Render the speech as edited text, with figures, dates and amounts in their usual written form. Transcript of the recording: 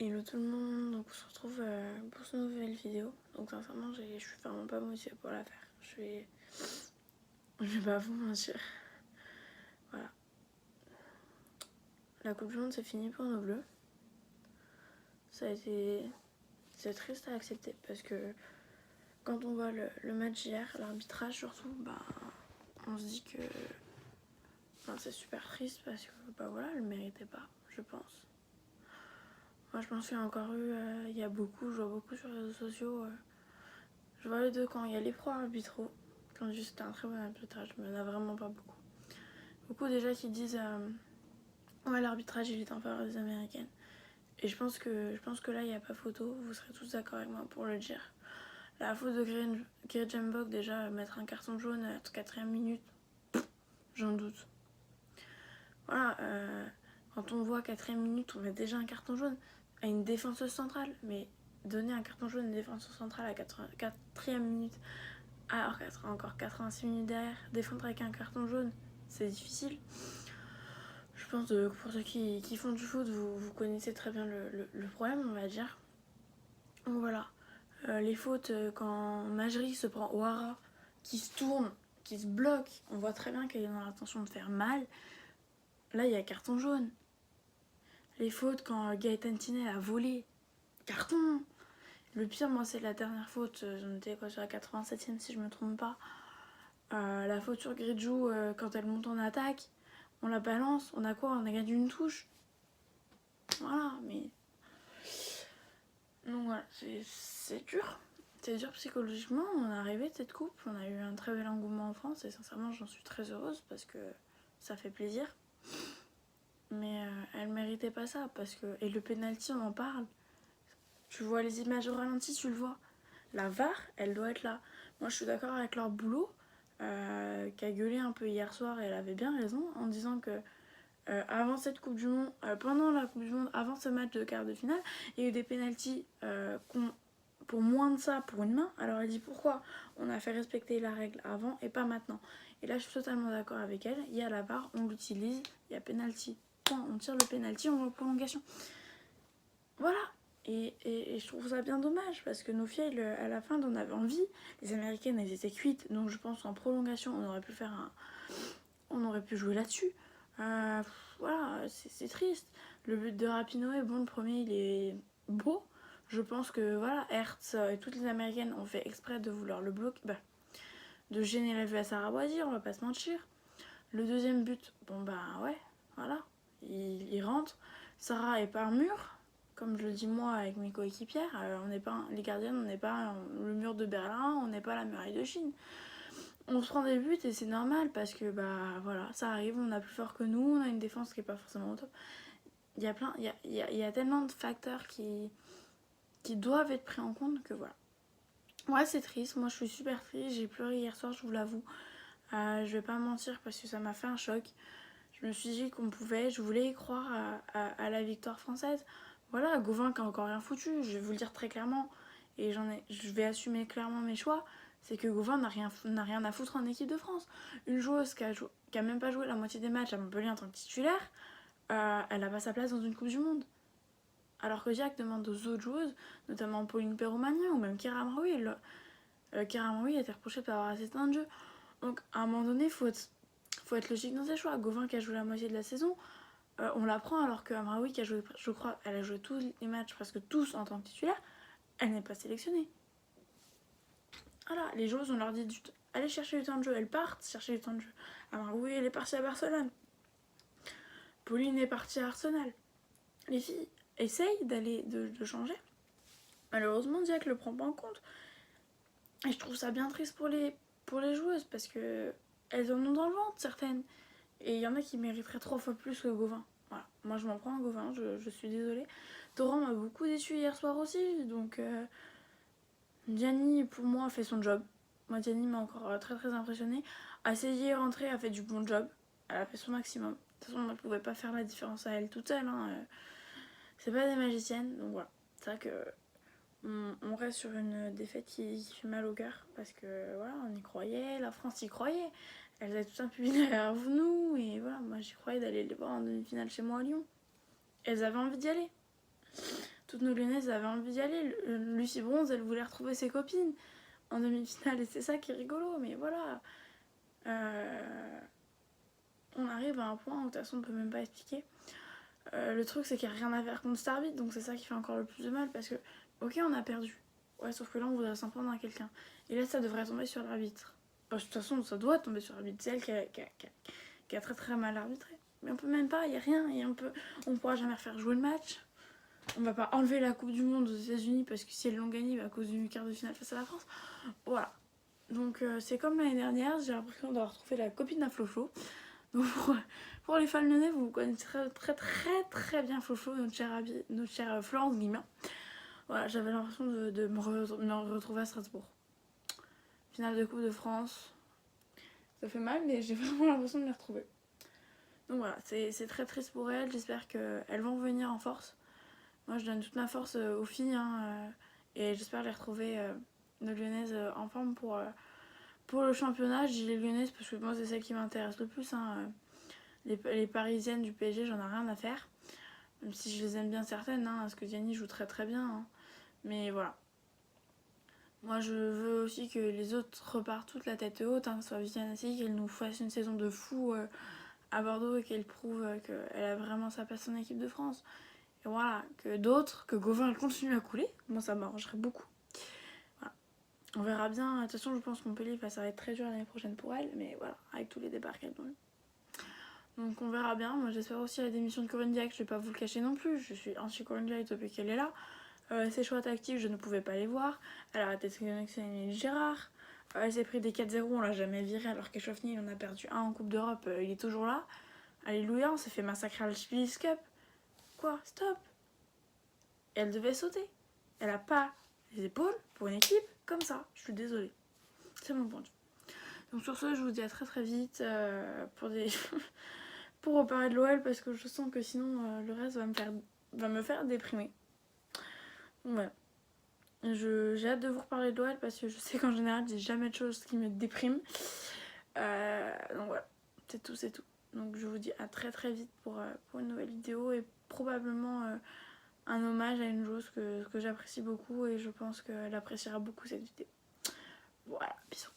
Hello tout le monde, donc on se retrouve pour cette nouvelle vidéo. Donc sincèrement, je suis vraiment pas motivée pour la faire. Je vais pas vous mentir. Voilà. La Coupe du Monde c'est fini pour nos bleus. C'est triste à accepter parce que quand on voit le match hier, l'arbitrage surtout, on se dit que c'est super triste parce que elle le méritait pas, je pense. Moi je pense qu'il y a encore eu, je vois beaucoup sur les réseaux sociaux. Je vois les deux camps. Il y a les pro arbitraux qui ont dit que c'était un très bon arbitrage, mais il n'y en a vraiment pas beaucoup. Beaucoup déjà qui disent ouais, l'arbitrage il est en faveur des Américaines. Et je pense que là il n'y a pas photo, vous serez tous d'accord avec moi pour le dire. La faute de Gary Jambok, déjà mettre un carton jaune à la 4ème minute, j'en doute. Voilà, quand on voit 4ème minute, on met déjà un carton jaune à une défenseuse centrale, mais donner un carton jaune à une défenseuse centrale à 4ème minute, alors qu'elle sera encore 86 minutes derrière, défendre avec un carton jaune, c'est difficile. Je pense que pour ceux qui font du foot, vous connaissez très bien le problème, on va dire. Donc voilà, les fautes quand Majri se prend Ouara, qui se tourne, qui se bloque, on voit très bien qu'elle est dans l'intention de faire mal. Là, il y a carton jaune. Les fautes quand Gaëtan Tinet a volé, carton. Le pire, moi, c'est la dernière faute, j'en étais sur la 87ème si je me trompe pas. La faute sur Gridjou quand elle monte en attaque, on la balance, on a quoi? On a gagné une touche. Voilà, mais. Donc voilà, c'est dur. C'est dur psychologiquement. On est arrivé de cette coupe, on a eu un très bel engouement en France et sincèrement, j'en suis très heureuse parce que ça fait plaisir. Mais elle méritait pas ça parce que. Et le penalty, on en parle. Tu vois les images au ralenti, tu le vois. La VAR, elle doit être là. Moi, je suis d'accord avec leur boulot. Qui a gueulé un peu hier soir et elle avait bien raison en disant que avant cette Coupe du Monde, pendant la Coupe du Monde, avant ce match de quart de finale, il y a eu des pénaltys pour moins de ça, pour une main. Alors elle dit pourquoi on a fait respecter la règle avant et pas maintenant. Et là je suis totalement d'accord avec elle. Il y a la VAR, on l'utilise, il y a pénalty. Point, on tire le pénalty, on va en prolongation. Voilà. Et je trouve ça bien dommage parce que nos filles, à la fin, on avait envie. Les Américaines, elles étaient cuites, donc je pense en prolongation, on aurait pu jouer là-dessus. Voilà, c'est triste. Le but de Rapinoe, bon, le premier, il est beau. Je pense que, voilà, Hertz et toutes les Américaines ont fait exprès de vouloir le bloquer, de gêner la vue à Sarah Boisir, on va pas se mentir. Le deuxième but, ouais, voilà, il rentre. Sarah est pas un mur, comme je le dis moi avec mes coéquipières. On n'est pas les gardiennes, on n'est pas le mur de Berlin, on n'est pas la muraille de Chine. On se prend des buts et c'est normal parce que voilà, ça arrive, on a plus fort que nous, on a une défense qui est pas forcément au top. Il y a tellement de facteurs qui doivent être pris en compte que voilà. Ouais, c'est triste, moi je suis super triste, j'ai pleuré hier soir, je vous l'avoue. Je vais pas mentir parce que ça m'a fait un choc. Je me suis dit qu'on pouvait, je voulais y croire à la victoire française. Voilà, Gauvin qui a encore rien foutu, je vais vous le dire très clairement. Et je vais assumer clairement mes choix. C'est que Gauvin n'a rien à foutre en équipe de France. Une joueuse qui a même pas joué la moitié des matchs à Montpellier en tant que titulaire, elle a pas sa place dans une Coupe du Monde. Alors que Jack demande aux autres joueuses, notamment Pauline Perromagnin ou même Kira Maroui. Kira Maroui a été reprochée d'avoir assez de temps de jeu. Donc à un moment donné, faut être logique dans ses choix. Gauvin qui a joué la moitié de la saison, on la prend alors que Amraoui qui a joué, je crois, elle a joué tous les matchs, presque tous en tant que titulaire, elle n'est pas sélectionnée. Voilà, les joueuses on leur dit allez chercher du temps de jeu, elles partent chercher du temps de jeu. Amraoui elle est partie à Barcelone. Pauline est partie à Arsenal. Les filles essayent de changer. Malheureusement, Diac le prend pas en compte. Et je trouve ça bien triste pour les joueuses parce que elles en ont dans le ventre certaines. Et il y en a qui mériteraient 3 fois plus que Gauvin. Voilà. Moi je m'en prends à Gauvin, je suis désolée. Torrent m'a beaucoup déçu hier soir aussi, donc Diani pour moi a fait son job. Moi Diani m'a encore très très impressionnée. Asseyée rentrée a fait du bon job, elle a fait son maximum. De toute façon elle ne pouvait pas faire la différence à elle toute seule. C'est pas des magiciennes, donc voilà. C'est vrai que on reste sur une défaite qui fait mal au cœur parce que voilà, on y croyait, la France y croyait. Elles avaient tout un public derrière nous et voilà, moi j'y croyais d'aller les voir en demi-finale chez moi à Lyon. Elles avaient envie d'y aller. toutes nos Lyonnaises avaient envie d'y aller. Lucie Bronze, elle voulait retrouver ses copines en demi-finale et c'est ça qui est rigolo, mais voilà. On arrive à un point où de toute façon on peut même pas expliquer. Le truc c'est qu'il n'y a rien à faire contre cet arbitre, donc c'est ça qui fait encore le plus de mal parce que ok on a perdu, ouais sauf que là on voudrait s'en prendre à quelqu'un et là ça devrait tomber sur l'arbitre. De toute façon ça doit tomber sur l'arbitre, c'est elle qui a très très mal arbitré. Mais on peut même pas, il n'y a rien et on pourra jamais refaire jouer le match. On va pas enlever la Coupe du Monde aux États-Unis parce que si elles l'ont gagné à cause du quart de finale face à la France. Voilà. Donc c'est comme l'année dernière, j'ai l'impression d'avoir retrouvé la copine d'un Flocho. Donc pour les fans lyonnais, vous connaissez très bien Flocho, notre chère Florence Guillemin. Voilà, j'avais l'impression de me retrouver à Strasbourg. Finale de Coupe de France. Ça fait mal, mais j'ai vraiment l'impression de m'y retrouver. Donc voilà, c'est très triste pour elles. J'espère qu'elles vont revenir en force. Moi, je donne toute ma force aux filles. Et j'espère les retrouver, nos lyonnaises, en forme pour le championnat. Je dis les lyonnaises parce que moi, c'est celle qui m'intéresse le plus. Les parisiennes du PSG, j'en ai rien à faire. Même si je les aime bien certaines, parce que Diani joue très très bien. Mais voilà. Moi, je veux aussi que les autres repartent toute la tête haute. Soit Viviane Assis, qu'elle nous fasse une saison de fou à Bordeaux et qu'elle prouve qu'elle a vraiment sa place en équipe de France. Et voilà, que d'autres, que Gauvin continue à couler. Moi, ça m'arrangerait beaucoup. Voilà. On verra bien. De toute façon, je pense que Montpellier, ça va être très dur l'année prochaine pour elle. Mais voilà, avec tous les départs qu'elles ont eu. Donc on verra bien. Moi, j'espère aussi la démission de Corinne Diacre. Je vais pas vous le cacher non plus. Je suis anti-Corinne Diacre depuis qu'elle est là. Ses choix tactiques, je ne pouvais pas les voir. Elle a arrêté de sélectionner Émilie Gérard. Elle s'est pris des 4-0, on l'a jamais viré alors qu'Échauffny, il en a perdu un en Coupe d'Europe. Il est toujours là. Alléluia, on s'est fait massacrer à la Chili's Cup. Quoi? Stop! Et elle devait sauter. Elle a pas les épaules pour une équipe comme ça. Je suis désolée. C'est mon point de vue. Donc sur ce, je vous dis à très très vite pour reparler de l'OL parce que je sens que sinon le reste va me faire déprimer. Donc voilà. J'ai hâte de vous reparler de l'OL parce que je sais qu'en général, j'ai jamais de choses qui me dépriment. Donc voilà, c'est tout. Donc je vous dis à très très vite pour une nouvelle vidéo et probablement un hommage à une joueuse que j'apprécie beaucoup et je pense qu'elle appréciera beaucoup cette vidéo. Voilà, bisous.